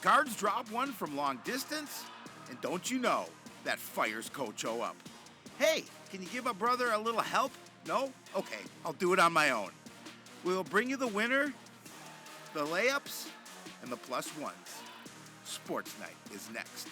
The Cards drop one from long distance, and don't you know, that fires Coach O up. Hey, can you give a brother a little help? No? Okay, I'll do it on my own. We'll bring you the winner, the layups, and the plus ones. Sportsnight is next.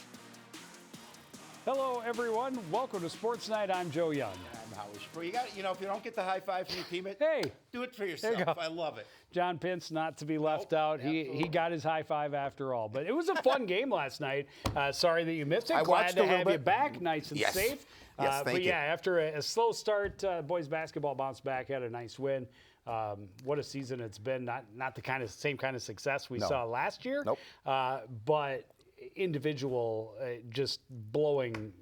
Hello, everyone. Welcome to Sports Night. I'm Joe Young. I'm Howie Spur. You got, if you don't get the high five from your teammate, hey, do it for yourself. I love it. John Pence, not to be left out. He got his high five after all. But it was a fun game last night. Sorry that you missed it. Glad to have you back, nice and safe. Yes, thank you. After a slow start, boys basketball bounced back, had a nice win. What a season it's been. Not the same kind of success we saw last year. Nope. But individual, just blowing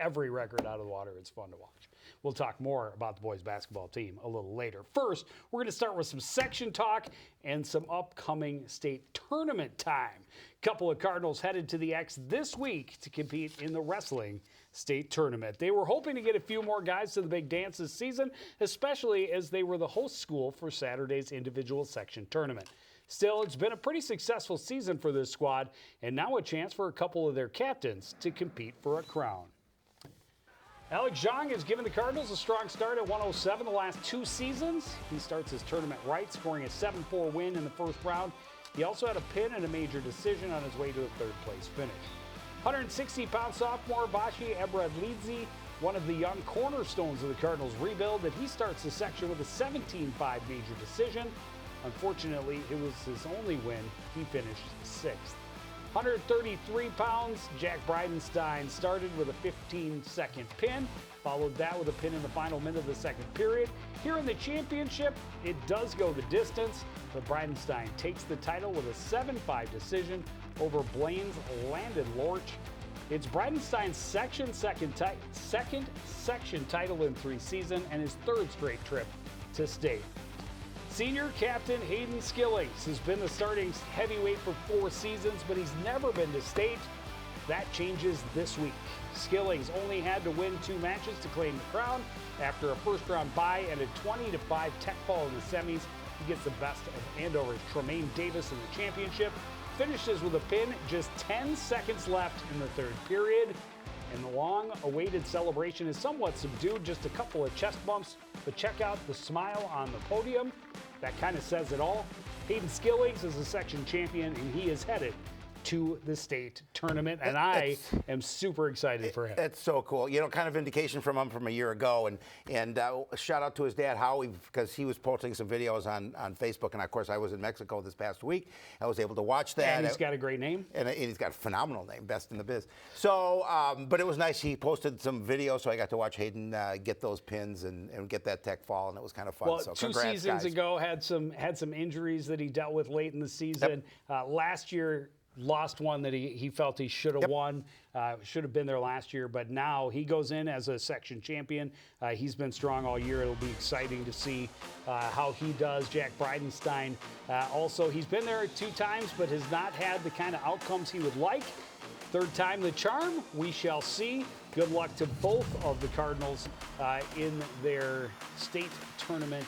every record out of the water. It's fun to watch. We'll talk more about the boys basketball team a little later. First, we're going to start with some section talk and some upcoming state tournament time. A couple of Cardinals headed to the X this week to compete in the wrestling state tournament. They were hoping to get a few more guys to the big dance this season, especially as they were the host school for Saturday's individual section tournament. Still, it's been a pretty successful season for this squad, and now a chance for a couple of their captains to compete for a crown. Alex Zhang has given the Cardinals a strong start at 107 the last two seasons. He starts his tournament right, scoring a 7-4 win in the first round. He also had a pin and a major decision on his way to a third-place finish. 160-pound sophomore Bashi Ebradlidze, one of the young cornerstones of the Cardinals' rebuild, and he starts the section with a 17-5 major decision. Unfortunately, it was his only win. He finished sixth. 133 pounds, Jack Bridenstine started with a 15-second pin, followed that with a pin in the final minute of the second period. Here in the championship, it does go the distance, but Bridenstine takes the title with a 7-5 decision over Blaine's Landon Lorch. It's Bridenstine's second section title in 3 seasons and his third straight trip to state. Senior captain Hayden Skillings has been the starting heavyweight for 4 seasons, but he's never been to state. That changes this week. Skillings only had to win 2 matches to claim the crown. After a first-round bye and a 20-5 tech fall in the semis, he gets the best of Andover's Tremaine Davis in the championship. Finishes with a pin, just 10 seconds left in the third period. And the long-awaited celebration is somewhat subdued, just a couple of chest bumps, but check out the smile on the podium. That kind of says it all. Hayden Skillings is a section champion, and he is headed to the state tournament, and I am super excited for him. It's so cool. Kind of indication from him from a year ago, and shout out to his dad, Howie, because he was posting some videos on Facebook, and of course I was in Mexico this past week. I was able to watch that. And he's got a great name. And he's got a phenomenal name, best in the biz. So, but it was nice. He posted some videos, so I got to watch Hayden get those pins and get that tech fall, and it was kind of fun. Well, so 2 congrats, seasons guys. ago had some injuries that he dealt with late in the season. Last year, lost one that he felt he should have won, should have been there last year, but now he goes in as a section champion. He's been strong all year. It'll be exciting to see how he does. Jack Bridenstine, also, he's been there 2 times, but has not had the kind of outcomes he would like. Third time the charm, we shall see. Good luck to both of the Cardinals in their state tournament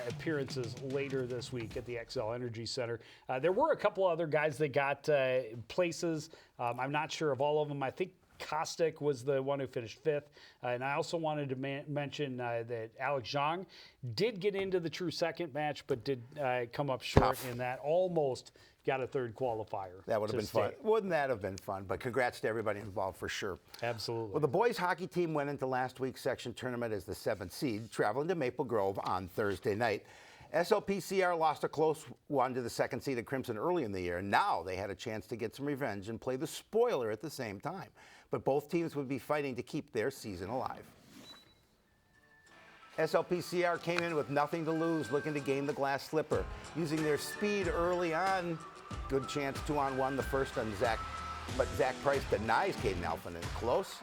appearances later this week at the XL Energy Center. There were a couple other guys that got places. I'm not sure of all of them. I think Kostic was the one who finished 5th. And I also wanted to mention that Alex Zhang did get into the true second match, but did come up short in that. Almost got a third qualifier. That would have been fun. Wouldn't that have been fun? But congrats to everybody involved for sure. Absolutely. Well, the boys hockey team went into last week's section tournament as the 7th seed, traveling to Maple Grove on Thursday night. SLPCR lost a close one to the 2nd seeded Crimson early in the year. Now they had a chance to get some revenge and play the spoiler at the same time. But both teams would be fighting to keep their season alive. SLPCR came in with nothing to lose, looking to gain the glass slipper. Using their speed early on, good chance 2-on-1 the first on Zach, but Zach Price denies Caden Alphen close.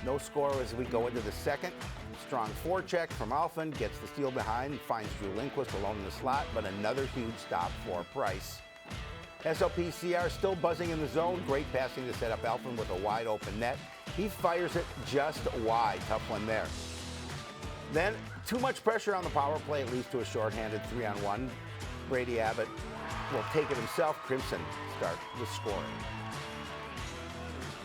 No score as we go into the second. Strong forecheck from Alphen, gets the steal behind, finds Drew Lindquist alone in the slot, but another huge stop for Price. SLPCR still buzzing in the zone. Great passing to set up Alphen with a wide open net. He fires it just wide. Tough one there. Then, too much pressure on the power play. It leads to a shorthanded 3-on-1. Brady Abbott will take it himself. Crimson start the scoring.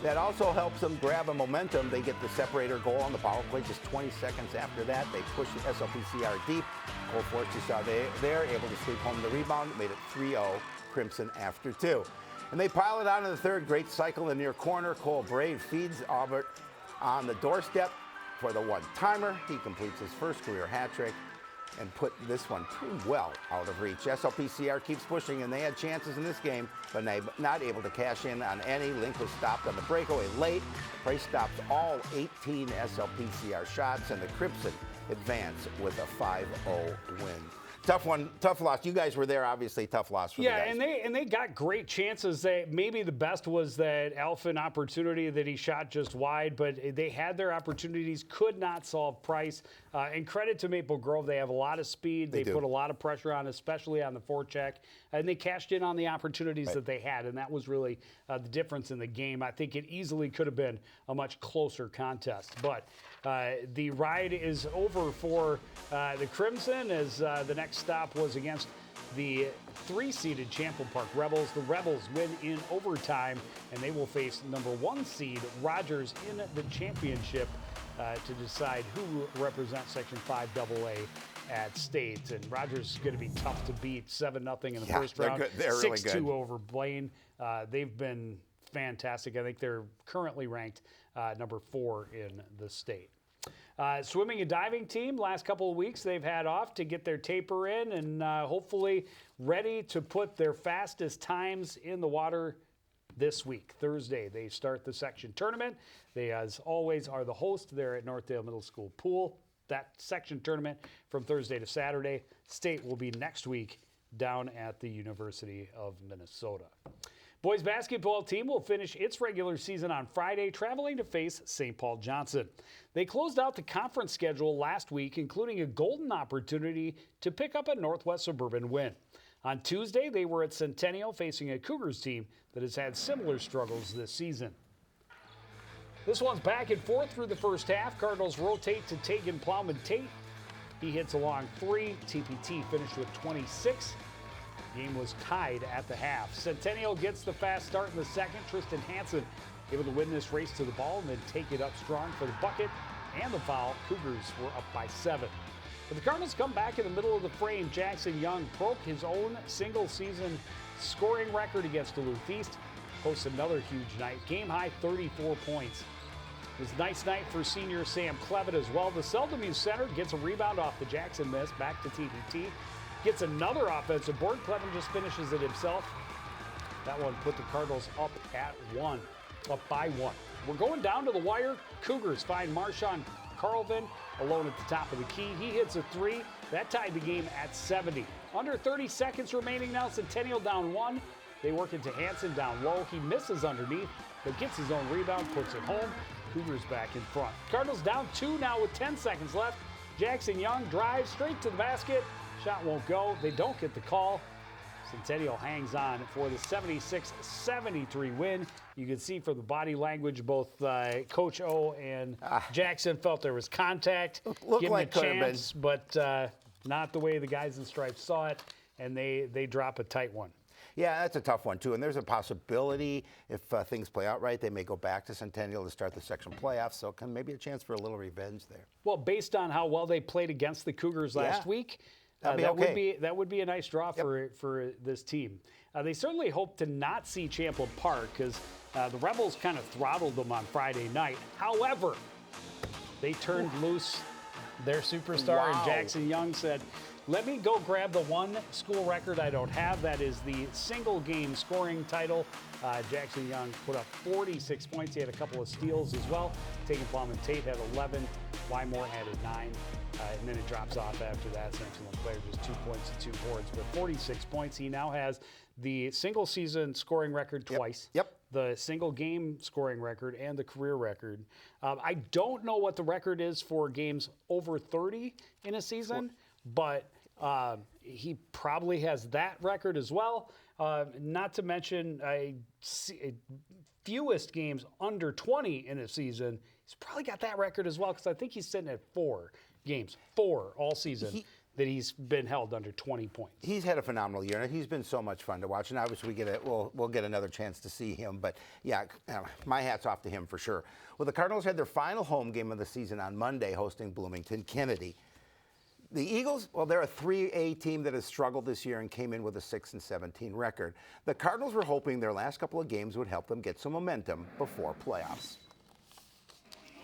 That also helps them grab a momentum. They get the separator goal on the power play just 20 seconds after that. They push the SLPCR deep. Cole Force, you saw there, able to sweep home the rebound. Made it 3-0 Crimson after 2. And they pile it on in the third. Great cycle in the near corner. Cole Brave feeds Albert on the doorstep for the one-timer. He completes his first career hat trick and put this one pretty well out of reach. SLPCR keeps pushing, and they had chances in this game, but not able to cash in on any. Link was stopped on the breakaway late. Price stops all 18 SLPCR shots, and the Crimson advance with a 5-0 win. Tough one, tough loss. You guys were there, obviously. Tough loss for the guys. Yeah, and they got great chances. Maybe the best was that Alphen opportunity that he shot just wide, but they had their opportunities, could not solve Price. And credit to Maple Grove, they have a lot of speed. They put a lot of pressure on, especially on the forecheck, and they cashed in on the opportunities that they had, and that was really the difference in the game. I think it easily could have been a much closer contest, but the ride is over for the Crimson as the next stop was against the 3-seeded Champlain Park Rebels. The Rebels win in overtime, and they will face number 1 seed Rogers in the championship to decide who represents Section 5 AA at state. And Rogers is going to be tough to beat. 7-0 in the first round. They're really good. 6-2 over Blaine. They've been fantastic. I think they're currently ranked number 4 in the state. Swimming and diving team, last couple of weeks they've had off to get their taper in and hopefully ready to put their fastest times in the water this week. Thursday, they start the section tournament. They, as always, are the host there at Northdale Middle School Pool. That section tournament from Thursday to Saturday. State will be next week down at the University of Minnesota. Boys basketball team will finish its regular season on Friday, traveling to face St. Paul Johnson. They closed out the conference schedule last week, including a golden opportunity to pick up a Northwest Suburban win. On Tuesday, they were at Centennial facing a Cougars team that has had similar struggles this season. This one's back and forth through the first half. Cardinals rotate to Tegan Plowman Tate. He hits a long 3. TPT finished with 26. Game was tied at the half. Centennial gets the fast start in the second. Tristan Hansen able to win this race to the ball and then take it up strong for the bucket and the foul. Cougars were up by 7. But the Cardinals come back in the middle of the frame. Jackson Young broke his own single-season scoring record against Duluth East. Posts another huge night. Game-high 34 points. It was a nice night for senior Sam Clevitt as well. The Seldom-used center gets a rebound off the Jackson miss. Back to TPT. Gets another offensive board. Clevin just finishes it himself. That one put the Cardinals up by 1. We're going down to the wire. Cougars find Marshawn Carlvin alone at the top of the key. He hits a 3. That tied the game at 70. Under 30 seconds remaining now. Centennial down 1. They work into Hansen down low. He misses underneath, but gets his own rebound, puts it home. Cougars back in front. Cardinals down 2 now with 10 seconds left. Jackson Young drives straight to the basket. Shot won't go. They don't get the call. Centennial hangs on for the 76-73 win. You can see from the body language, both Coach O and Jackson felt there was contact. Looked like a chance, but not the way the guys in stripes saw it, and they drop a tight one. Yeah, that's a tough one, too. And there's a possibility, if things play out right, they may go back to Centennial to start the section playoffs. So maybe a chance for a little revenge there. Well, based on how well they played against the Cougars last week, that would be a nice draw for this team. They certainly hope to not see Champlain Park because the Rebels kind of throttled them on Friday night. However, they turned loose their superstar, and Jackson Young said, "Let me go grab the one school record I don't have. That is the single game scoring title." Jackson Young put up 46 points. He had a couple of steals as well. Tegan Plowman Tate had 11. Wymore added 9. And then it drops off after that. Central player just 2 points and 2 boards. But 46 points. He now has the single season scoring record twice. The single game scoring record and the career record. I don't know what the record is for games over 30 in a season, but he probably has that record as well. Not to mention fewest games under 20 in a season. He's probably got that record as well because I think he's sitting at 4 games, 4 all season. that he's been held under 20 points. He's had a phenomenal year, and he's been so much fun to watch. And obviously, we'll get another chance to see him. But yeah, my hat's off to him for sure. Well, the Cardinals had their final home game of the season on Monday, hosting Bloomington Kennedy. The Eagles, well, they're a 3A team that has struggled this year and came in with a 6-17 record. The Cardinals were hoping their last couple of games would help them get some momentum before playoffs.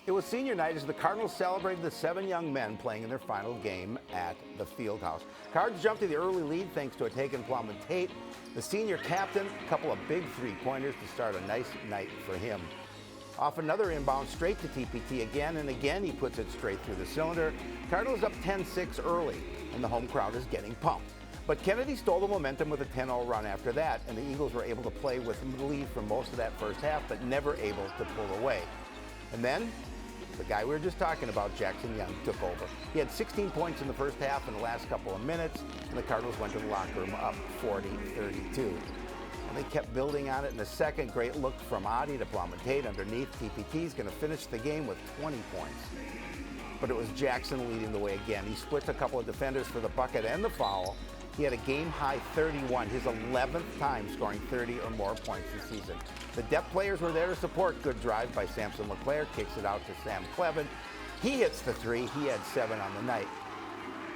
It was senior night as the Cardinals celebrated the 7 young men playing in their final game at the Fieldhouse. Cards jumped to the early lead thanks to a taken Plum and Tate. The senior captain, a couple of big three-pointers to start a nice night for him. Off another inbound straight to TPT again, and again he puts it straight through the cylinder. Cardinals up 10-6 early, and the home crowd is getting pumped. But Kennedy stole the momentum with a 10-0 run after that, and the Eagles were able to play with the lead for most of that first half, but never able to pull away. And then, the guy we were just talking about, Jackson Young, took over. He had 16 points in the first half in the last couple of minutes, and the Cardinals went to the locker room up 40-32. They kept building on it in the second. Great look from Adi to Plum-Tate underneath. TPT's going to finish the game with 20 points. But it was Jackson leading the way again. He splits a couple of defenders for the bucket and the foul. He had a game-high 31, his 11th time scoring 30 or more points this season. The depth players were there to support. Good drive by Samson LeClaire. Kicks it out to Sam Clevin. He hits the 3. He had 7 on the night.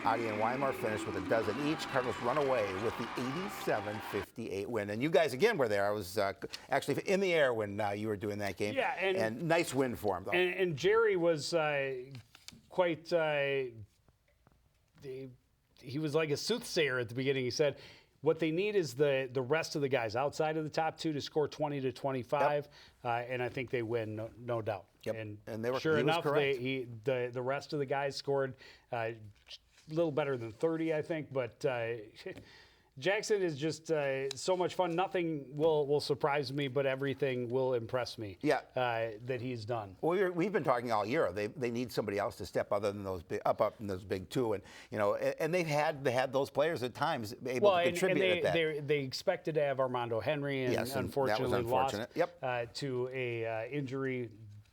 Adi and Weimar finished with a dozen each. Cardinals run away with the 87-58 win. And you guys, again, were there. I was actually in the air when you were doing that game. Yeah, and nice win for him, though. And Jerry was quite he was like a soothsayer at the beginning. He said, what they need is the rest of the guys outside of the top 2 to score 20 to 25, and I think they win, no doubt. Yep. And they were, sure enough, the rest of the guys scored a little better than 30, I think, but Jackson is just so much fun. Nothing will surprise me, but everything will impress me. Yeah. That he's done. Well, we've been talking all year. They need somebody else to step other than those up in those big 2, and and they had those players at times able to contribute at that. They expected to have Armando Henry, and yes, and unfortunately that was unfortunate. lost to a injury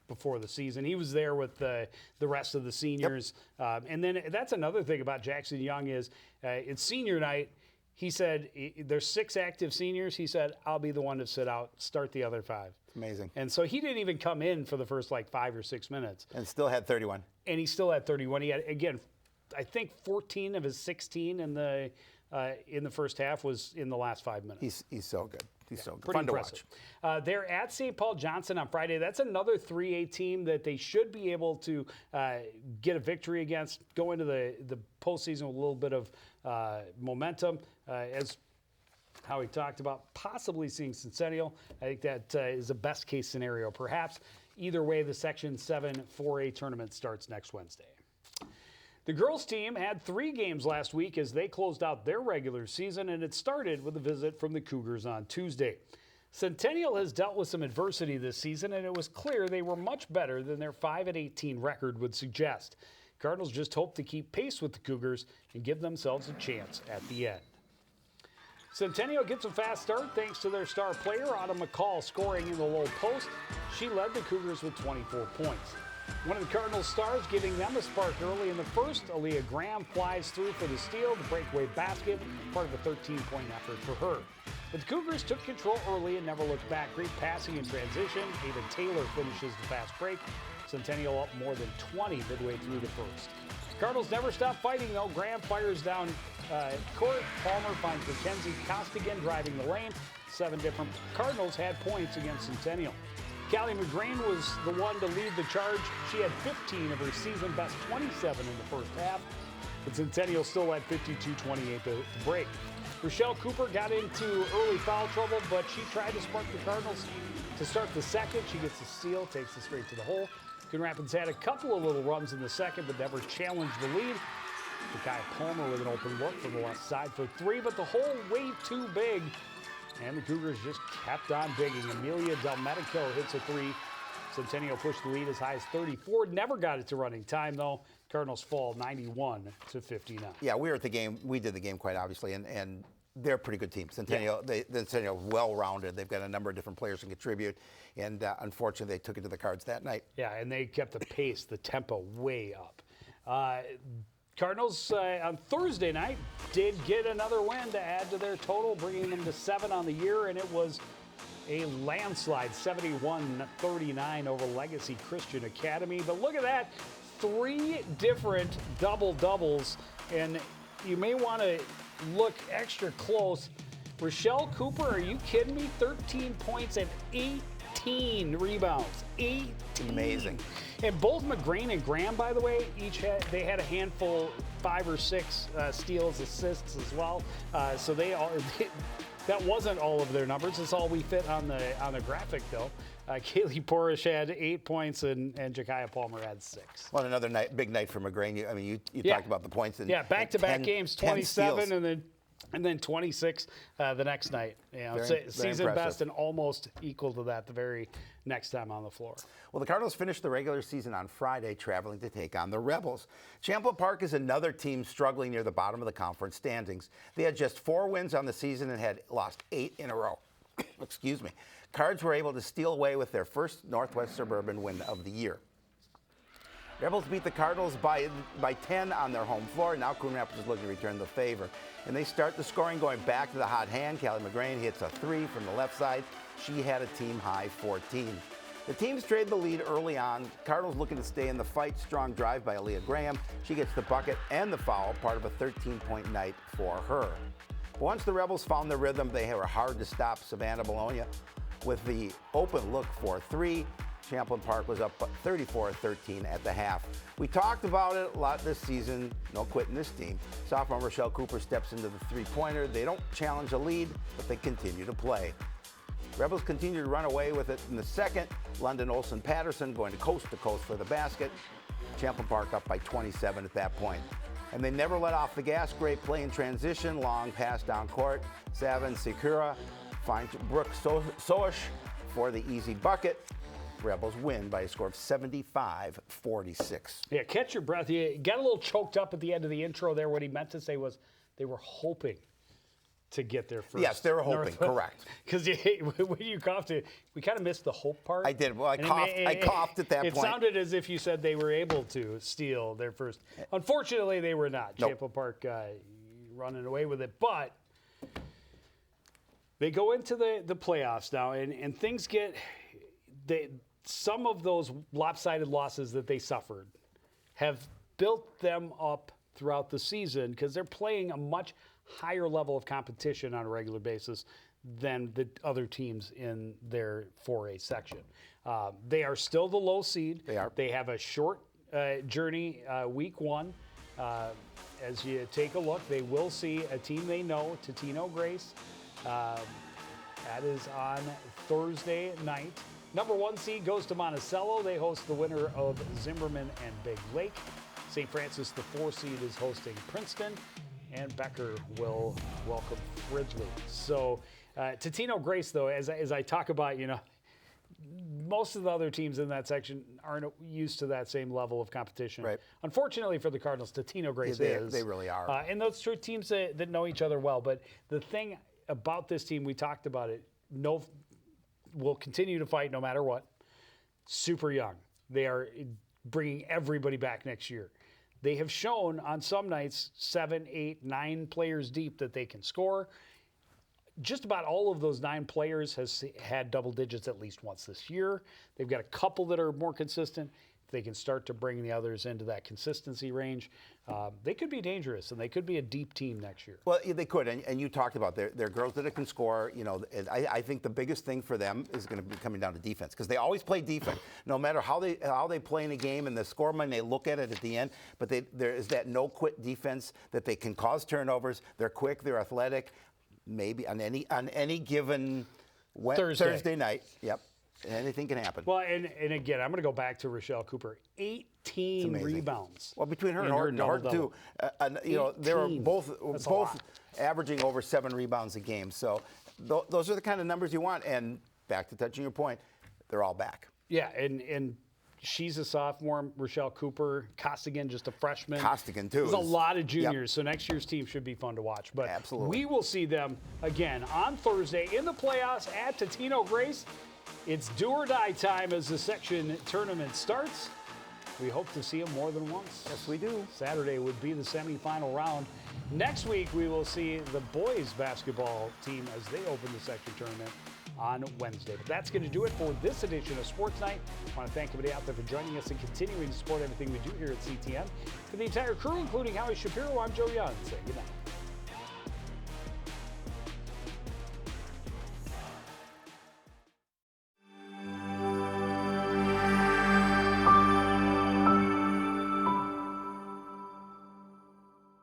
before the season. He was there with the rest of the seniors. Yep. And then that's another thing about Jackson Young is it's senior night. He said, there's 6 active seniors. He said, I'll be the one to sit out, start the other 5. Amazing. And so he didn't even come in for the first 5 or 6 minutes. And still had 31. And he still had 31. He had, again, I think 14 of his 16 in the first half was in the last 5 minutes. He's so good. He's so good. Pretty Fun impressive. to watch. They're at St. Paul Johnson on Friday. That's another 3A team that they should be able to get a victory against, go into the postseason with a little bit of momentum. As Howie talked about, possibly seeing Centennial. I think that is a best case scenario, perhaps. Either way, the Section 7 4A tournament starts next Wednesday. The girls' team had 3 games last week as they closed out their regular season, and it started with a visit from the Cougars on Tuesday. Centennial has dealt with some adversity this season, and it was clear they were much better than their 5-18 record would suggest. Cardinals just hope to keep pace with the Cougars and give themselves a chance at the end. Centennial gets a fast start thanks to their star player, Autumn McCall, scoring in the low post. She led the Cougars with 24 points. One of the Cardinals' stars giving them a spark early in the first. Aaliyah Graham flies through for the steal, the breakaway basket, part of a 13-point effort for her. But the Cougars took control early and never looked back. Great passing in transition. Ava Taylor finishes the fast break. Centennial up more than 20 midway through the first. Cardinals never stop fighting, though. Graham fires down court. Palmer finds Mackenzie Costigan driving the lane. 7 different Cardinals had points against Centennial. Callie McGrain was the one to lead the charge. She had 15 of her season best 27 in the first half. But Centennial still had 52-28 to break. Rochelle Cooper got into early foul trouble, but she tried to spark the Cardinals to start the second. She gets the steal, takes it straight to the hole. Coon Rapids had a couple of little runs in the second, but never challenged the lead. Kai Palmer with an open look from the left side for 3, but the hole way too big. And the Cougars just kept on digging. Amelia Delmedico hits a 3. Centennial pushed the lead as high as 34. Never got it to running time, though. Cardinals fall 91-59. Yeah, we were at the game. We did the game quite obviously, and they're a pretty good team. Centennial, yeah. Centennial well-rounded. They've got a number of different players who contribute, and unfortunately, they took it to the Cards that night. Yeah, and they kept the pace, the tempo way up. Cardinals on Thursday night did get another win to add to their total, bringing them to 7 on the year, and it was a landslide, 71-39 over Legacy Christian Academy. But look at that, 3 different double-doubles, and you may want to look extra close. Rochelle Cooper, are you kidding me? 13 points and 18 rebounds. 18. Amazing. And both McGrain and Graham, by the way, they had a handful, 5 or 6 steals, assists as well. So that wasn't all of their numbers. It's all we fit on the graphic, though. Kaylee Porish had 8 points, and Jakaya Palmer had 6. Well, another big night for McGrain. You talked about the points. Back-to-back games, 27 and then 26 the next night. Season impressive. best and almost equal to that the very next time on the floor. Well, the Cardinals finished the regular season on Friday, traveling to take on the Rebels. Champlain Park is another team struggling near the bottom of the conference standings. They had just 4 wins on the season and had lost 8 in a row. Excuse me. Cards were able to steal away with their first Northwest Suburban win of the year. Rebels beat the Cardinals by 10 on their home floor. Now Coon Rapids is looking to return the favor. And they start the scoring going back to the hot hand. Callie McGrain hits a 3 from the left side. She had a team-high 14. The teams trade the lead early on. Cardinals looking to stay in the fight. Strong drive by Aaliyah Graham. She gets the bucket and the foul, part of a 13-point night for her. Once the Rebels found their rhythm, they were hard to stop. Savannah Bologna with the open look for 3. Champlain Park was up 34-13 at the half. We talked about it a lot this season. No quitting this team. Sophomore Rochelle Cooper steps into the three-pointer. They don't challenge a lead, but they continue to play. Rebels continue to run away with it in the second. London Olsen Patterson going to coast for the basket. Champlain Park up by 27 at that point. And they never let off the gas. Great play in transition. Long pass down court. Savin Sikura finds Brooke Soish for the easy bucket. Rebels win by a score of 75-46. Yeah, catch your breath. You got a little choked up at the end of the intro there. What he meant to say was they were hoping to get there first. Yes, they were hoping, correct. Because when you coughed, we kind of missed the hope part. I did. Well, I coughed at that point. It sounded as if you said they were able to steal their first. Unfortunately, they were not. Nope. Champlain Park running away with it. But they go into the playoffs now, and things get some of those lopsided losses that they suffered have built them up throughout the season because they're playing a much higher level of competition on a regular basis than the other teams in their 4A section. They are still the low seed. They are. They have a short journey week 1. As you take a look, they will see a team they know, Totino Grace. That is on Thursday night. Number 1 seed goes to Monticello. They host the winner of Zimmerman and Big Lake. St. Francis, the 4 seed, is hosting Princeton. And Becker will welcome Fridley. So Totino Grace, though, as I talk about, most of the other teams in that section aren't used to that same level of competition. Right. Unfortunately for the Cardinals, Totino Grace is. They really are. And those two teams that know each other well. But the thing about this team, we talked about it, will continue to fight no matter what. Super young. They are bringing everybody back next year. They have shown on some nights 7, 8, 9 players deep that they can score. Just about all of those 9 players has had double digits at least once this year. They've got a couple that are more consistent. If they can start to bring the others into that consistency range, they could be dangerous, and they could be a deep team next year. Well, they could, and you talked about they're girls that can score. And I think the biggest thing for them is going to be coming down to defense because they always play defense, no matter how they play in a game. And the scoreman, they look at it at the end, but there is that no quit defense that they can cause turnovers. They're quick, they're athletic. Maybe on any given Thursday night, yep. Anything can happen. Well, and again, I'm going to go back to Rochelle Cooper. 18 rebounds. Well, between her and Horton too. They were both averaging over 7 rebounds a game. So those are the kind of numbers you want. And back to touching your point, they're all back. Yeah, and she's a sophomore, Rochelle Cooper. Costigan, just a freshman. Costigan, too. There's a lot of juniors, so next year's team should be fun to watch. But absolutely. We will see them again on Thursday in the playoffs at Totino Grace. It's do or die time as the section tournament starts. We hope to see him more than once. Yes, we do. Saturday would be the semifinal round. Next week, we will see the boys basketball team as they open the section tournament on Wednesday. But that's going to do it for this edition of Sports Night. I want to thank everybody out there for joining us and continuing to support everything we do here at CTN. For the entire crew, including Howie Shapiro, I'm Joe Young. Saying good night.